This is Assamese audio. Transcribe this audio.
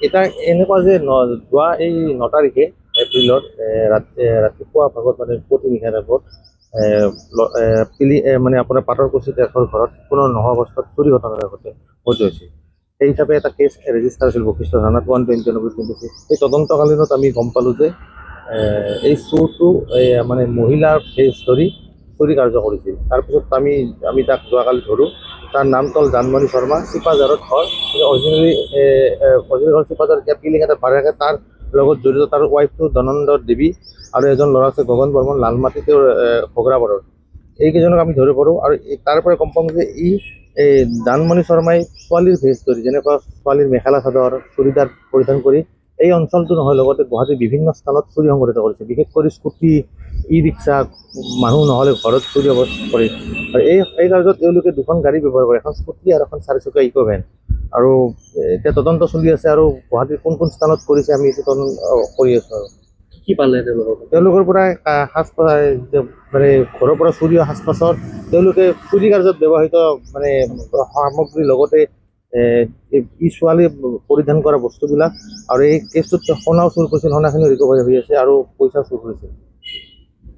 এটা এনেকুৱা যে যোৱা এই 9 তাৰিখে এপ্ৰিলৰ ৰাতিপুৱা ভাগত মানে পুৱতি নিশাৰ আগত মানে আপোনাৰ পাটৰ কুচিত এখন ঘৰত কোনো নোহোৱা অৱস্থাত চুৰি ঘটনা ঘটে হৈছিল। সেই হিচাপে এটা কেছ ৰেজিষ্টাৰ হৈছিল বশিষ্ঠ থানাত 129 সেই তদন্তকালীনত আমি গম পালোঁ যে এই চোৰটো মানে মহিলাৰ ফেচ ধৰি চুৰি কাৰ্য কৰিছিল। তাৰপিছত আমি তাক যোৱাকালি ধৰোঁ। তাৰ নামটো হ'ল জানমণি শৰ্মা, চিপাঝাৰত ঘৰ। অৰিজিনেলি ঘৰ চিপাঝাৰ, এতিয়া পিলিং এটা ভাড়া থাকে। তাৰ লগত জড়িত তাৰ ৱাইফটো ধনন্দ দেৱী আৰু এজন ল'ৰা আছে গগন বৰ্মন, লালমাটি তেওঁৰ ঘগ্ৰাপাৰৰ। এইকেইজনক আমি ধৰিব পাৰোঁ আৰু তাৰ পৰা গম পাওঁ যে এই জানমণি শৰ্মাই ছোৱালীৰ ভেজ ধৰি, যেনেকুৱা ছোৱালীৰ মেখেলা চাদৰ চুৰিদাৰ পৰিধান কৰি এই অঞ্চলটো নহয়, লগতে গুৱাহাটীৰ বিভিন্ন স্থানত চুৰি সংঘটিত কৰিছে। বিশেষ কৰি স্কুটি, ই ৰিক্সা, মানুহ নহ'লে ঘৰত চুৰি কৰে। আৰু এই কাৰ্যত তেওঁলোকে দুখন গাড়ী ব্যৱহাৰ কৰে, এখন স্কুটি আৰু এখন 4-চকীয়া ইক' ভেন। আৰু এতিয়া তদন্ত চলি আছে আৰু গুৱাহাটীৰ কোন কোন স্থানত কৰিছে আমি এইটো তদন্ত কৰি আছোঁ। আৰু কি পালে তেওঁলোকৰ পৰা মানে ঘৰৰ পৰা চুৰি সাজ পাছত তেওঁলোকে চুৰি কাৰ্যত ব্যৱহৃত মানে সামগ্ৰীৰ লগতে ই ছোৱালী পৰিধান কৰা বস্তুবিলাক আৰু এই কেছটোত সোণাও চুৰ কৰিছিল, সোণাখিনি ৰিকভাৰী হৈ আছে আৰু পইচা চুৰ কৰিছিল।